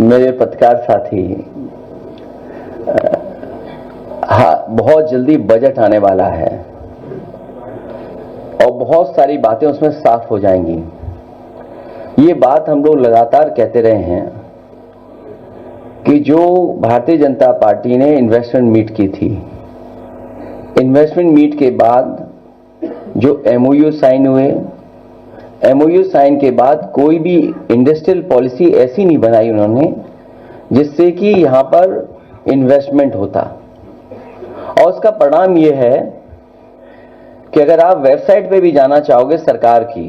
मेरे पत्रकार साथी, बहुत जल्दी बजट आने वाला है और बहुत सारी बातें उसमें साफ हो जाएंगी। ये बात हम लोग लगातार कहते रहे हैं कि जो भारतीय जनता पार्टी ने इन्वेस्टमेंट मीट की थी, इन्वेस्टमेंट मीट के बाद जो एमओयू साइन हुए, एमओयू साइन के बाद कोई भी इंडस्ट्रियल पॉलिसी ऐसी नहीं बनाई उन्होंने जिससे कि यहां पर इन्वेस्टमेंट होता। और उसका परिणाम यह है कि अगर आप वेबसाइट पे भी जाना चाहोगे सरकार की,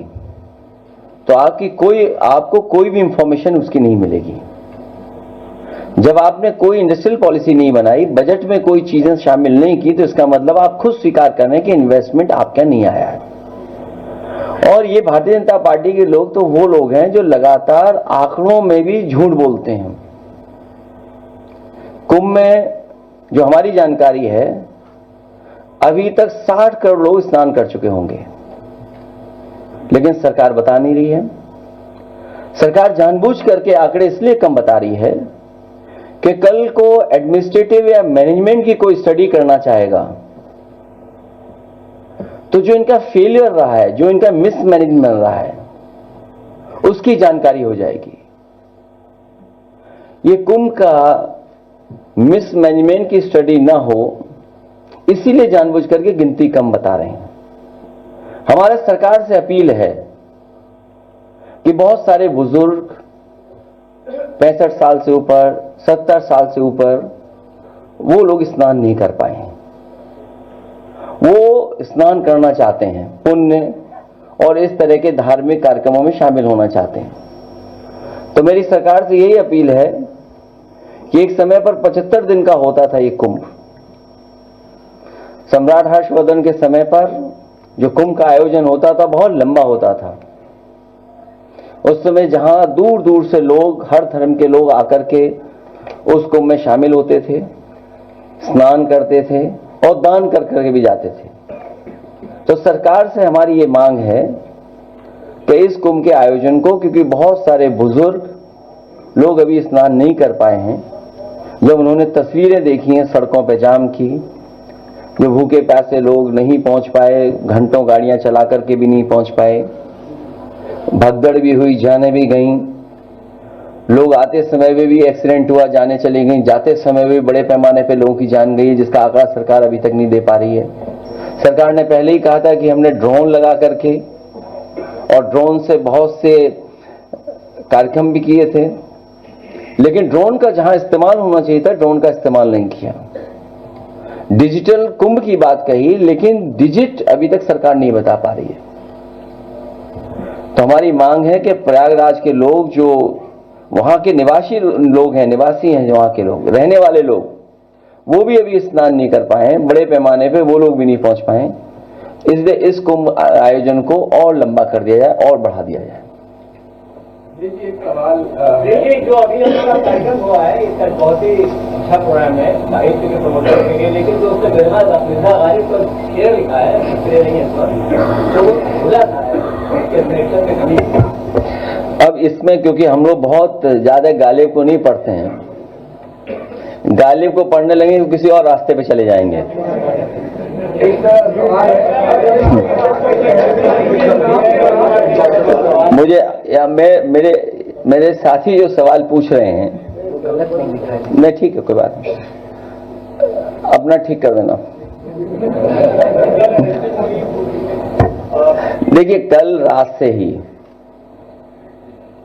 तो आपको कोई भी इंफॉर्मेशन उसकी नहीं मिलेगी। जब आपने कोई इंडस्ट्रियल पॉलिसी नहीं बनाई, बजट में कोई चीजें शामिल नहीं की, तो इसका मतलब आप खुद स्वीकार कर रहे हैं कि इन्वेस्टमेंट आपका नहीं आया है। और ये भारतीय जनता पार्टी के लोग तो वो लोग हैं जो लगातार आंकड़ों में भी झूठ बोलते हैं। कुंभ में जो हमारी जानकारी है, अभी तक 60 करोड़ लोग स्नान कर चुके होंगे, लेकिन सरकार बता नहीं रही है। सरकार जानबूझ करके आंकड़े इसलिए कम बता रही है कि कल को एडमिनिस्ट्रेटिव या मैनेजमेंट की कोई स्टडी करना चाहेगा तो जो इनका फेलियर रहा है, जो इनका मिसमैनेजमेंट रहा है, उसकी जानकारी हो जाएगी। ये कुंभ का मिसमैनेजमेंट की स्टडी ना हो, इसीलिए जानबूझ करके गिनती कम बता रहे हैं। हमारा सरकार से अपील है कि बहुत सारे बुजुर्ग 65 साल से ऊपर, 70 साल से ऊपर, वो लोग स्नान नहीं कर पाए हैं। वो स्नान करना चाहते हैं, पुण्य और इस तरह के धार्मिक कार्यक्रमों में शामिल होना चाहते हैं। तो मेरी सरकार से यही अपील है कि एक समय पर 75 दिन का होता था ये कुंभ। सम्राट हर्षवर्धन के समय पर जो कुंभ का आयोजन होता था बहुत लंबा होता था। उस समय जहां दूर दूर से लोग, हर धर्म के लोग आकर के उस कुंभ में शामिल होते थे, स्नान करते थे और दान कर करके भी जाते थे। तो सरकार से हमारी ये मांग है कि इस कुंभ के आयोजन को, क्योंकि बहुत सारे बुजुर्ग लोग अभी स्नान नहीं कर पाए हैं, जब उन्होंने तस्वीरें देखी हैं सड़कों पर जाम की, जो भूखे प्यासे लोग नहीं पहुंच पाए, घंटों गाड़ियां चला करके भी नहीं पहुंच पाए, भगदड़ भी हुई, जाने भी गईं, लोग आते समय में भी एक्सीडेंट हुआ, जाने चली गई, जाते समय भी बड़े पैमाने पे लोगों की जान गई, जिसका आंकड़ा सरकार अभी तक नहीं दे पा रही है। सरकार ने पहले ही कहा था कि हमने ड्रोन लगा करके, और ड्रोन से बहुत से कार्यक्रम भी किए थे, लेकिन ड्रोन का जहां इस्तेमाल होना चाहिए था, ड्रोन का इस्तेमाल नहीं किया। डिजिटल कुंभ की बात कही, लेकिन डिजिट अभी तक सरकार नहीं बता पा रही है। तो हमारी मांग है कि प्रयागराज के लोग, जो वहां के निवासी लोग हैं, निवासी हैं जो वहां के लोग, रहने वाले लोग, वो भी अभी स्नान नहीं कर पाए हैं, बड़े पैमाने पे वो लोग भी नहीं पहुंच पाए, इसलिए इस कुंभ आयोजन को और लंबा कर दिया जाए और बढ़ा दिया जाए। देखिए एक सवाल, देखिए जो अभी अपना कार्यक्रम हुआ है, इसका बहुत ही अच्छा प्रोग्राम है साहित्य के प्रमोशन के लिए, लेकिन जो उसने मिर्जा गालिब पर शेर लिखा है, नहीं है तो वो भूला था के कभी। अब इसमें क्योंकि हम लोग बहुत ज्यादा गालिब को नहीं पढ़ते हैं, गालिब को पढ़ने लगे तो किसी और रास्ते पे चले जाएंगे। मुझे या मेरे साथी जो सवाल पूछ रहे हैं, नहीं ठीक है, कोई बात नहीं, अपना ठीक कर देना। देखिए, कल रात से ही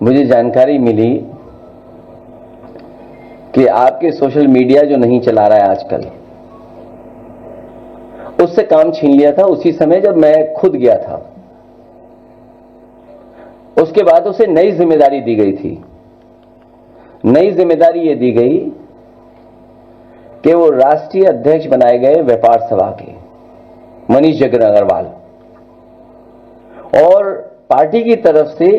मुझे जानकारी मिली कि आपके सोशल मीडिया जो नहीं चला रहा है आजकल, उससे काम छीन लिया था उसी समय जब मैं खुद गया था। उसके बाद उसे नई जिम्मेदारी दी गई थी। नई जिम्मेदारी ये दी गई कि वो राष्ट्रीय अध्यक्ष बनाए गए व्यापार सभा के, मनीष जग्न अग्रवाल, और पार्टी की तरफ से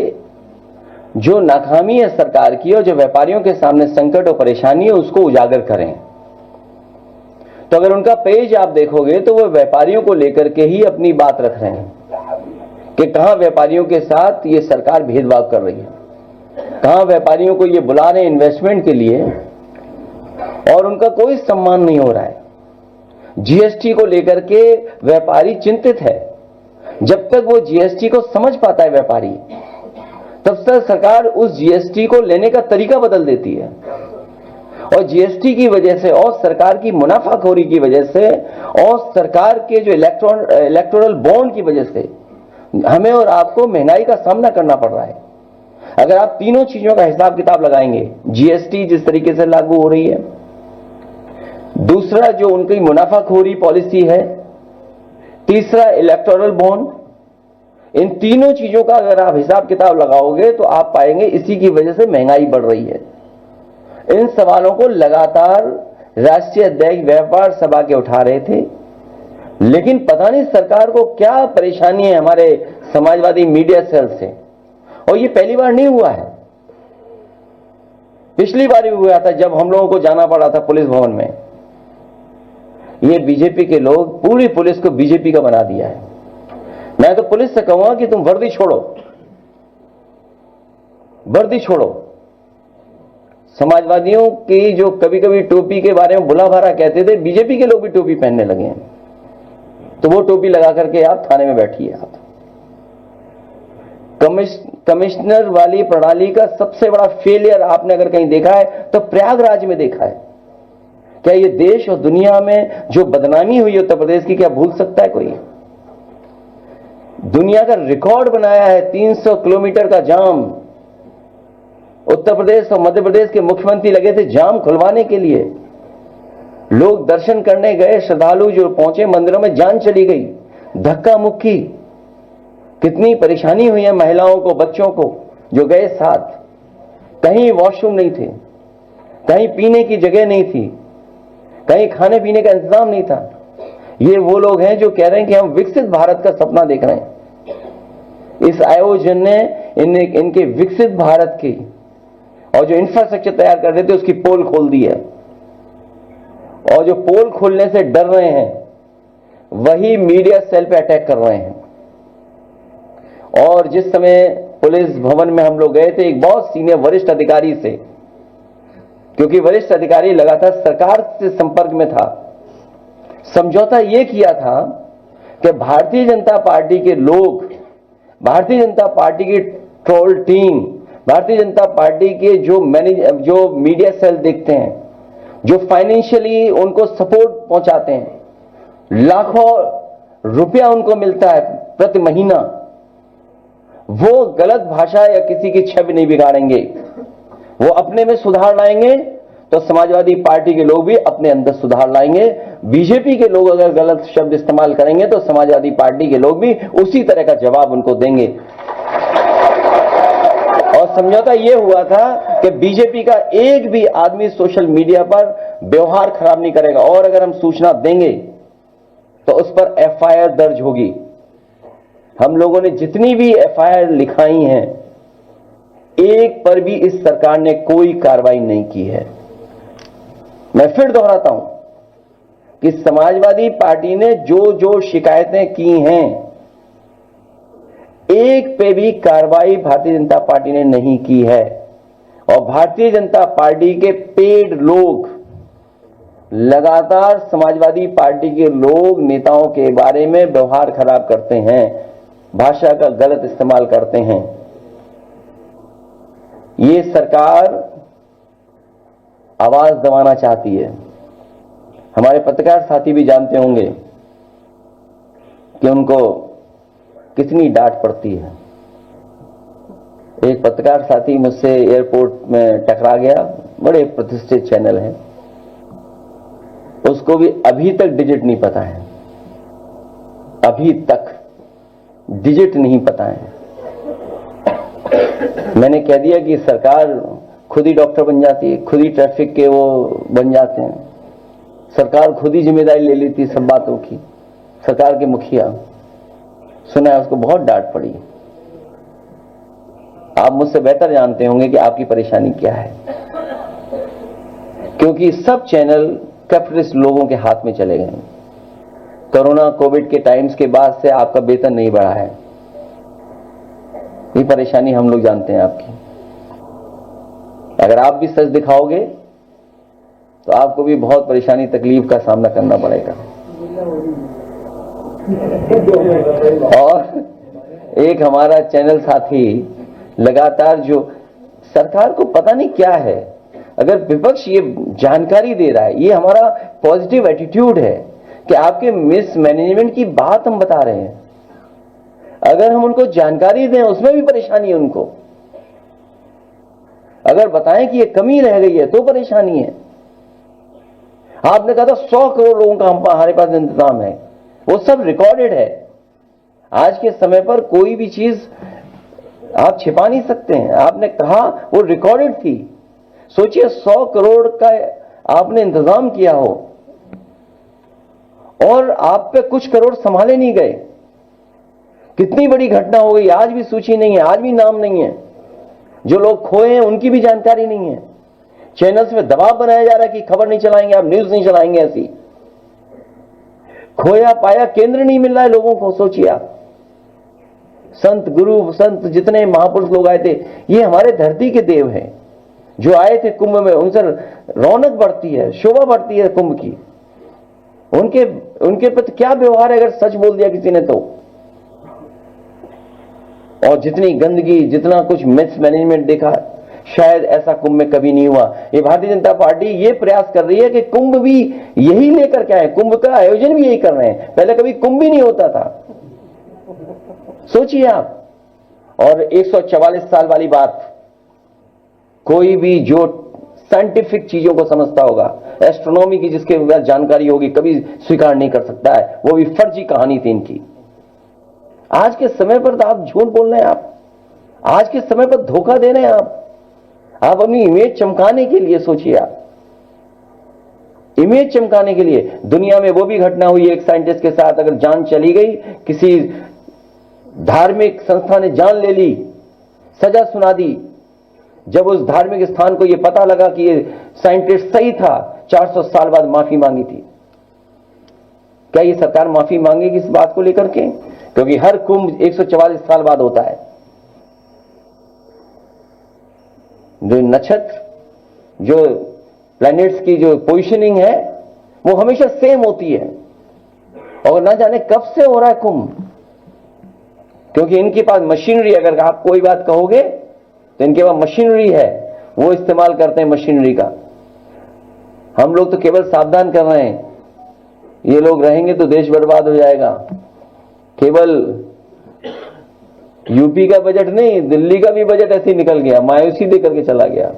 जो नाकामी है सरकार की और जो व्यापारियों के सामने संकट और परेशानी है, उसको उजागर करें। तो अगर उनका पेज आप देखोगे तो वो व्यापारियों को लेकर के ही अपनी बात रख रहे हैं कि कहां व्यापारियों के साथ ये सरकार भेदभाव कर रही है। कहां व्यापारियों को ये बुला रहे हैं इन्वेस्टमेंट के लिए और उनका कोई सम्मान नहीं हो रहा है। जीएसटी को लेकर के व्यापारी चिंतित है। जब तक वो जीएसटी को समझ पाता है व्यापारी, तब तक सरकार उस जीएसटी को लेने का तरीका बदल देती है। और जीएसटी की वजह से और सरकार की मुनाफाखोरी की वजह से और सरकार के जो इलेक्टोरल बॉन्ड की वजह से हमें और आपको महंगाई का सामना करना पड़ रहा है। अगर आप तीनों चीजों का हिसाब किताब लगाएंगे, जीएसटी जिस तरीके से लागू हो रही है, दूसरा जो उनकी मुनाफाखोरी पॉलिसी है, तीसरा इलेक्टोरल बॉन्ड, इन तीनों चीजों का अगर आप हिसाब किताब लगाओगे तो आप पाएंगे इसी की वजह से महंगाई बढ़ रही है। इन सवालों को लगातार राष्ट्रीय अध्यक्ष व्यापार सभा के उठा रहे थे, लेकिन पता नहीं सरकार को क्या परेशानी है हमारे समाजवादी मीडिया सेल से। और ये पहली बार नहीं हुआ है, पिछली बार भी हुआ था जब हम लोगों को जाना पड़ा था पुलिस भवन में। ये बीजेपी के लोग पूरी पुलिस को बीजेपी का बना दिया है। मैं तो पुलिस से कहूंगा कि तुम वर्दी छोड़ो, वर्दी छोड़ो। समाजवादियों की जो कभी कभी टोपी के बारे में बुला भरा कहते थे, बीजेपी के लोग भी टोपी पहनने लगे हैं। तो वो टोपी लगा करके आप थाने में बैठिए। आप कमिश्नर वाली प्रणाली का सबसे बड़ा फेलियर आपने अगर कहीं देखा है तो प्रयागराज में देखा है। क्या ये देश और दुनिया में जो बदनामी हुई उत्तर प्रदेश की, क्या भूल सकता है कोई? दुनिया का रिकॉर्ड बनाया है 300 किलोमीटर का जाम। उत्तर प्रदेश और मध्य प्रदेश के मुख्यमंत्री लगे थे जाम खुलवाने के लिए। लोग दर्शन करने गए, श्रद्धालु जो पहुंचे मंदिरों में जान चली गई, धक्का मुक्की, कितनी परेशानी हुई है महिलाओं को, बच्चों को जो गए साथ। कहीं वॉशरूम नहीं थे, कहीं पीने की जगह नहीं थी, कहीं खाने पीने का इंतजाम नहीं था। ये वो लोग हैं जो कह रहे हैं कि हम विकसित भारत का सपना देख रहे हैं। इस आयोजन ने इनके विकसित भारत की और जो इंफ्रास्ट्रक्चर तैयार कर रहे थे उसकी पोल खोल दी है। और जो पोल खोलने से डर रहे हैं वही मीडिया सेल पे अटैक कर रहे हैं। और जिस समय पुलिस भवन में हम लोग गए थे एक बहुत सीनियर वरिष्ठ अधिकारी से, क्योंकि वरिष्ठ अधिकारी लगातार सरकार से संपर्क में था, समझौता यह किया था कि भारतीय जनता पार्टी के लोग, भारतीय जनता पार्टी की troll team, Bharatiya Janata party के जो मीडिया सेल देखते हैं, जो फाइनेंशियली उनको सपोर्ट पहुंचाते हैं, लाखों रुपया उनको मिलता है प्रति महीना, वो गलत भाषा या किसी की छवि नहीं बिगाड़ेंगे। वो अपने में सुधार लाएंगे तो समाजवादी पार्टी के लोग भी अपने अंदर सुधार लाएंगे। बीजेपी के लोग अगर गलत शब्द इस्तेमाल करेंगे तो समाजवादी पार्टी के लोग भी उसी तरह का जवाब उनको देंगे। और समझौता यह हुआ था कि बीजेपी का एक भी आदमी सोशल मीडिया पर व्यवहार खराब नहीं करेगा, और अगर हम सूचना देंगे तो उस पर एफआईआर दर्ज होगी। हम लोगों ने जितनी भी एफआईआर लिखाई हैं, एक पर भी इस सरकार ने कोई कार्रवाई नहीं की है। मैं फिर दोहराता हूं कि समाजवादी पार्टी ने जो जो शिकायतें की हैं, एक पे भी कार्रवाई भारतीय जनता पार्टी ने नहीं की है। और भारतीय जनता पार्टी के पेड लोग लगातार समाजवादी पार्टी के लोग नेताओं के बारे में व्यवहार खराब करते हैं, भाषा का गलत इस्तेमाल करते हैं। ये सरकार आवाज दबाना चाहती है। हमारे पत्रकार साथी भी जानते होंगे कि उनको कितनी डांट पड़ती है। एक पत्रकार साथी मुझसे एयरपोर्ट में टकरा गया, बड़े प्रतिष्ठित चैनल है, उसको भी अभी तक डिजिट नहीं पता है, अभी तक डिजिट नहीं पता है। मैंने कह दिया कि सरकार खुद ही डॉक्टर बन जाती है, खुद ही ट्रैफिक के वो बन जाते हैं, सरकार खुद ही जिम्मेदारी ले लेती सब बातों की। सरकार के मुखिया सुना है, उसको बहुत डांट पड़ी। आप मुझसे बेहतर जानते होंगे कि आपकी परेशानी क्या है, क्योंकि सब चैनल कैपिटलिस्ट लोगों के हाथ में चले गए। कोरोना कोविड के टाइम्स के बाद से आपका वेतन नहीं बढ़ा है, ये परेशानी हम लोग जानते हैं आपकी। अगर आप भी सच दिखाओगे तो आपको भी बहुत परेशानी तकलीफ का सामना करना पड़ेगा। और एक हमारा चैनल साथी लगातार जो सरकार को पता नहीं क्या है, अगर विपक्ष ये जानकारी दे रहा है, ये हमारा पॉजिटिव एटीट्यूड है कि आपके मिसमैनेजमेंट की बात हम बता रहे हैं, अगर हम उनको जानकारी दें उसमें भी परेशानी है उनको, अगर बताएं कि ये कमी रह गई है तो परेशानी है। आपने कहा था 100 करोड़ लोगों का हमारे पास इंतजाम है, वो सब रिकॉर्डेड है। आज के समय पर कोई भी चीज आप छिपा नहीं सकते हैं, आपने कहा वो रिकॉर्डेड थी। सोचिए 100 करोड़ का आपने इंतजाम किया हो और आप पे कुछ करोड़ संभाले नहीं गए, कितनी बड़ी घटना हो गई। आज भी सूची नहीं है, आज भी नाम नहीं है, जो लोग खोए हैं उनकी भी जानकारी नहीं है। चैनल्स में दबाव बनाया जा रहा है कि खबर नहीं चलाएंगे, आप न्यूज नहीं चलाएंगे। ऐसी खोया पाया केंद्र नहीं मिल रहा है लोगों को। सोचिए आप, संत गुरु संत जितने महापुरुष लोग आए थे, ये हमारे धरती के देव हैं जो आए थे कुंभ में, उनसे रौनक बढ़ती है, शोभा बढ़ती है कुंभ की। उनके प्रति क्या व्यवहार है अगर सच बोल दिया किसी ने तो। और जितनी गंदगी, जितना कुछ मिसमैनेजमेंट देखा, शायद ऐसा कुंभ में कभी नहीं हुआ। ये भारतीय जनता पार्टी ये प्रयास कर रही है कि कुंभ भी यही लेकर के आए, कुंभ का आयोजन भी यही कर रहे हैं। पहले कभी कुंभ भी नहीं होता था, सोचिए आप। और 144 साल वाली बात, कोई भी जो साइंटिफिक चीजों को समझता होगा, एस्ट्रोनॉमी की जिसके पास जानकारी होगी, कभी स्वीकार नहीं कर सकता है। वो भी फर्जी कहानी थी इनकी। आज के समय पर तो आप झूठ बोल रहे हैं, आप आज के समय पर धोखा दे रहे हैं, आप अपनी इमेज चमकाने के लिए। सोचिए आप, इमेज चमकाने के लिए। दुनिया में वो भी घटना हुई एक साइंटिस्ट के साथ, अगर जान चली गई, किसी धार्मिक संस्था ने जान ले ली, सजा सुना दी। जब उस धार्मिक स्थान को यह पता लगा कि ये साइंटिस्ट सही था, 400 साल बाद माफी मांगी थी। क्या ये सरकार माफी मांगेगी इस बात को लेकर के? क्योंकि हर कुंभ 144 साल बाद होता है। जो नक्षत्र, जो प्लैनेट्स की जो पोजीशनिंग है वो हमेशा सेम होती है, और ना जाने कब से हो रहा है कुंभ। क्योंकि इनके पास मशीनरी, अगर आप कोई बात कहोगे तो इनके पास मशीनरी है, वो इस्तेमाल करते हैं मशीनरी का। हम लोग तो केवल सावधान कर रहे हैं, ये लोग रहेंगे तो देश बर्बाद हो जाएगा। केवल यूपी का बजट नहीं, दिल्ली का भी बजट ऐसे ही निकल गया, मायूसी दे करके चला गया।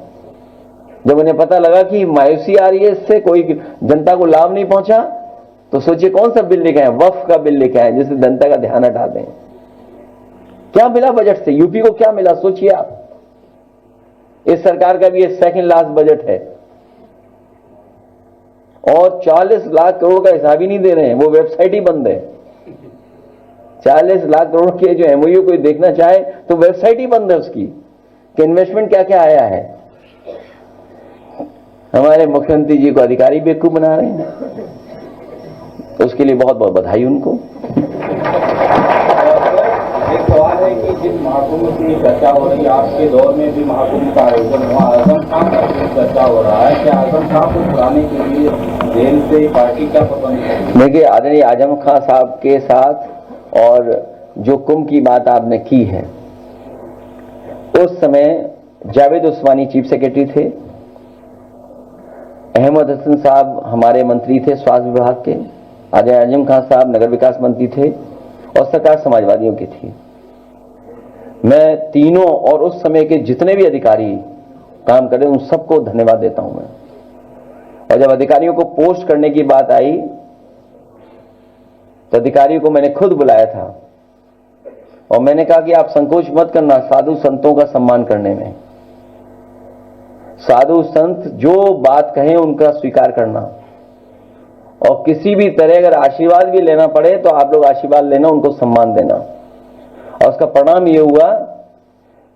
जब उन्हें पता लगा कि मायूसी आ रही है, इससे कोई जनता को लाभ नहीं पहुंचा, तो सोचिए कौन सा बिल लेके आए, वक्फ का बिल लेके आए, जिससे जनता का ध्यान हटा दें। क्या मिला बजट से? यूपी को क्या मिला सोचिए आप। इस सरकार का भी ये सेकंड लास्ट बजट है, और 40 लाख करोड़ का हिसाब ही नहीं दे रहे हैं, वो वेबसाइट ही बंद है। 40 लाख करोड़ के जो एमओयू कोई देखना चाहे तो वेबसाइट ही बंद है उसकी, कि इन्वेस्टमेंट क्या क्या आया है। हमारे मुख्यमंत्री जी को अधिकारी बेवकूफ बना रहे हैं, तो उसके लिए बहुत बहुत बधाई उनको। एक सवाल है कि जिस महाकुंभ की चर्चा हो रही है, आपके दौर में भी महाकुंभ का आयोजन हुआ, आजम खान का चर्चा हो रहा है, क्या आजम खान को छुड़ाने के लिए जेल से पार्टी क्या प्रबंध है? देखिए, आदरणीय आजम खान साहब के साथ और जो कुंभ की बात आपने की है, उस समय जावेद उस्मानी चीफ सेक्रेटरी थे, अहमद हसन साहब हमारे मंत्री थे स्वास्थ्य विभाग के, आदरणीय आजम खान साहब नगर विकास मंत्री थे, और सरकार समाजवादियों की थी। मैं तीनों और उस समय के जितने भी अधिकारी काम कर रहे उन सबको धन्यवाद देता हूं मैं। और जब अधिकारियों को पोस्ट करने की बात आई तो अधिकारियों को मैंने खुद बुलाया था, और मैंने कहा कि आप संकोच मत करना साधु संतों का सम्मान करने में। साधु संत जो बात कहें उनका स्वीकार करना, और किसी भी तरह अगर आशीर्वाद भी लेना पड़े तो आप लोग आशीर्वाद लेना, उनको सम्मान देना। और उसका परिणाम यह हुआ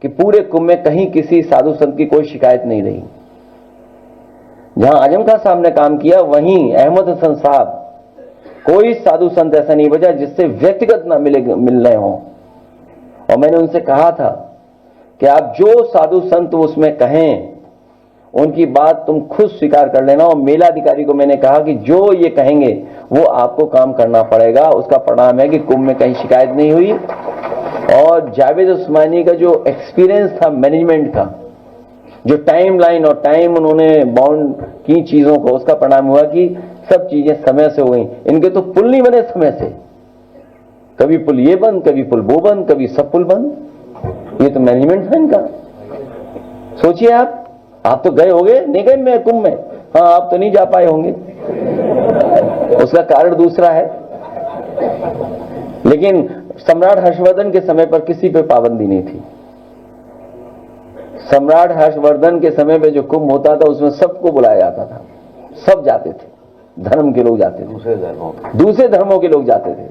कि पूरे कुंभ में कहीं किसी साधु संत की कोई शिकायत नहीं रही। जहां आजम खान साहब ने काम किया, वहीं अहमद हसन साहब, कोई साधु संत ऐसा नहीं बचा जिससे व्यक्तिगत ना मिल रहे हों। और मैंने उनसे कहा था कि आप जो साधु संत उसमें कहें उनकी बात तुम खुद स्वीकार कर लेना। और मेला अधिकारी को मैंने कहा कि जो ये कहेंगे वो आपको काम करना पड़ेगा। उसका परिणाम है कि कुंभ में कहीं शिकायत नहीं हुई। और जावेद उस्मानी का जो एक्सपीरियंस था मैनेजमेंट का, जो टाइम लाइन और टाइम उन्होंने बाउंड की चीजों को, उसका परिणाम हुआ कि सब चीजें समय से हो गई। इनके तो पुल नहीं बने समय से, कभी पुल ये बंद, कभी पुल वो बंद, कभी सब पुल बंद। ये तो मैनेजमेंट है इनका। सोचिए आप तो गए होंगे, नहीं गए मैं कुंभ में? हाँ, आप तो नहीं जा पाए होंगे, उसका कारण दूसरा है। लेकिन सम्राट हर्षवर्धन के समय पर किसी पे पाबंदी नहीं थी। सम्राट हर्षवर्धन के समय पे जो कुंभ होता था उसमें सबको बुलाया जाता था, सब जाते थे, धर्म के लोग जाते थे, दूसरे धर्मों के लोग जाते थे,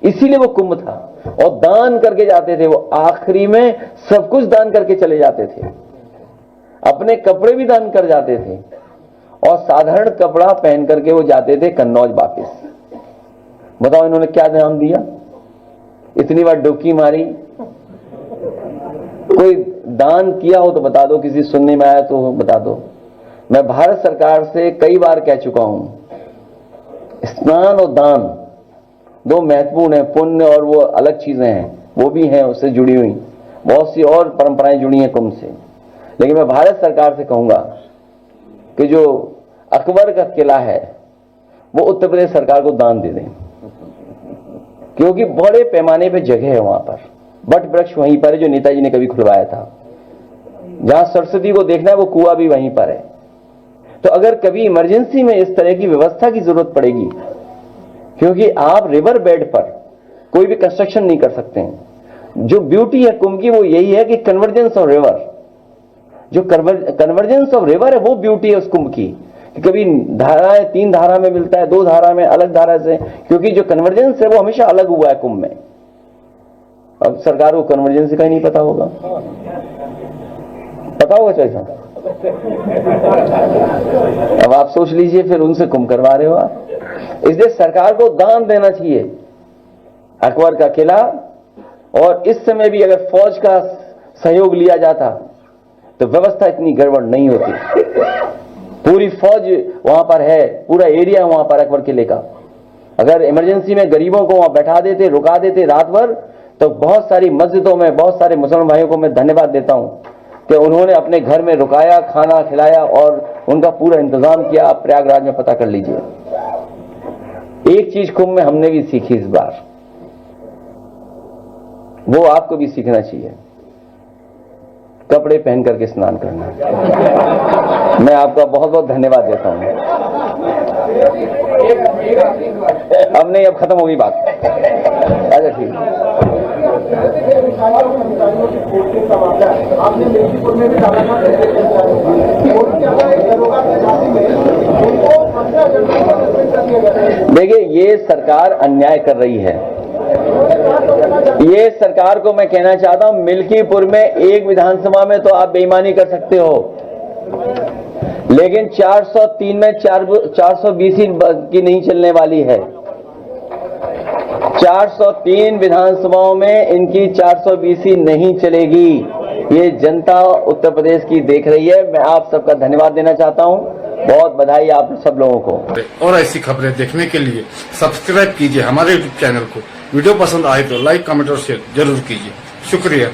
इसीलिए वो कुंभ था। और दान करके जाते थे, वो आखिरी में सब कुछ दान करके चले जाते थे, अपने कपड़े भी दान कर जाते थे और साधारण कपड़ा पहन करके वो जाते थे कन्नौज वापिस। बताओ इन्होंने क्या ध्यान दिया? इतनी बार डुबकी मारी। कोई दान किया हो तो बता दो, किसी सुनने में आया तो बता दो। मैं भारत सरकार से कई बार कह चुका हूं, स्नान और दान दो महत्वपूर्ण है। पुण्य और वो अलग चीजें हैं, वो भी हैं उससे जुड़ी हुई, बहुत सी और परंपराएं जुड़ी हैं कुंभ से। लेकिन मैं भारत सरकार से कहूंगा कि जो अकबर का किला है वो उत्तर प्रदेश सरकार को दान दे दें, क्योंकि बड़े पैमाने पे जगह है वहां पर। बट वृक्ष वहीं पर है जो नेताजी ने कभी खुलवाया था। जहां सरस्वती को देखना है वो कुआं भी वहीं पर है। तो अगर कभी इमरजेंसी में इस तरह की व्यवस्था की जरूरत पड़ेगी, क्योंकि आप रिवर बेड पर कोई भी कंस्ट्रक्शन नहीं कर सकते हैं। जो ब्यूटी है कुंभ की वो यही है कि कन्वर्जेंस ऑफ रिवर, जो कन्वर्जेंस ऑफ रिवर है वो ब्यूटी है उस कुंभ की। कि कभी धाराएं 3 धारा में मिलता है, 2 धारा में, अलग धारा से, क्योंकि जो कन्वर्जेंस है वो हमेशा अलग हुआ है कुंभ में। अब सरकार को कन्वर्जेंस का ही नहीं पता होगा, पता होगा कैसा? अब आप सोच लीजिए, फिर उनसे कुंभ करवा रहे हो आप। इसलिए सरकार को दान देना चाहिए अकबर का किला। और इस समय भी अगर फौज का सहयोग लिया जाता तो व्यवस्था इतनी गड़बड़ नहीं होती। पूरी फौज वहां पर है, पूरा एरिया वहां पर अकबर किले का। अगर इमरजेंसी में गरीबों को वहां बैठा देते, रुका देते रात भर, तो बहुत सारी मस्जिदों में बहुत सारे मुसलमान भाइयों को मैं धन्यवाद देता हूं कि उन्होंने अपने घर में रुकाया, खाना खिलाया और उनका पूरा इंतजाम किया। आप प्रयागराज में पता कर लीजिए। एक चीज कुंभ में हमने भी सीखी इस बार, वो आपको भी सीखना चाहिए, कपड़े पहन करके स्नान करना। मैं आपका बहुत बहुत धन्यवाद देता हूं। अब नहीं, अब खत्म होगी बात। अच्छा ठीक है। देखिए, ये सरकार अन्याय कर रही है। ये सरकार को मैं कहना चाहता हूं, मिल्कीपुर में एक विधानसभा में तो आप बेईमानी कर सकते हो, लेकिन 403 में 420 की नहीं चलने वाली है। 403 विधानसभाओं में इनकी 420 नहीं चलेगी। ये जनता उत्तर प्रदेश की देख रही है। मैं आप सबका धन्यवाद देना चाहता हूं। बहुत बधाई आप सब लोगों को। और ऐसी खबरें देखने के लिए सब्सक्राइब कीजिए हमारे यूट्यूब चैनल को। वीडियो पसंद आए तो लाइक, कमेंट और शेयर जरूर कीजिए। शुक्रिया।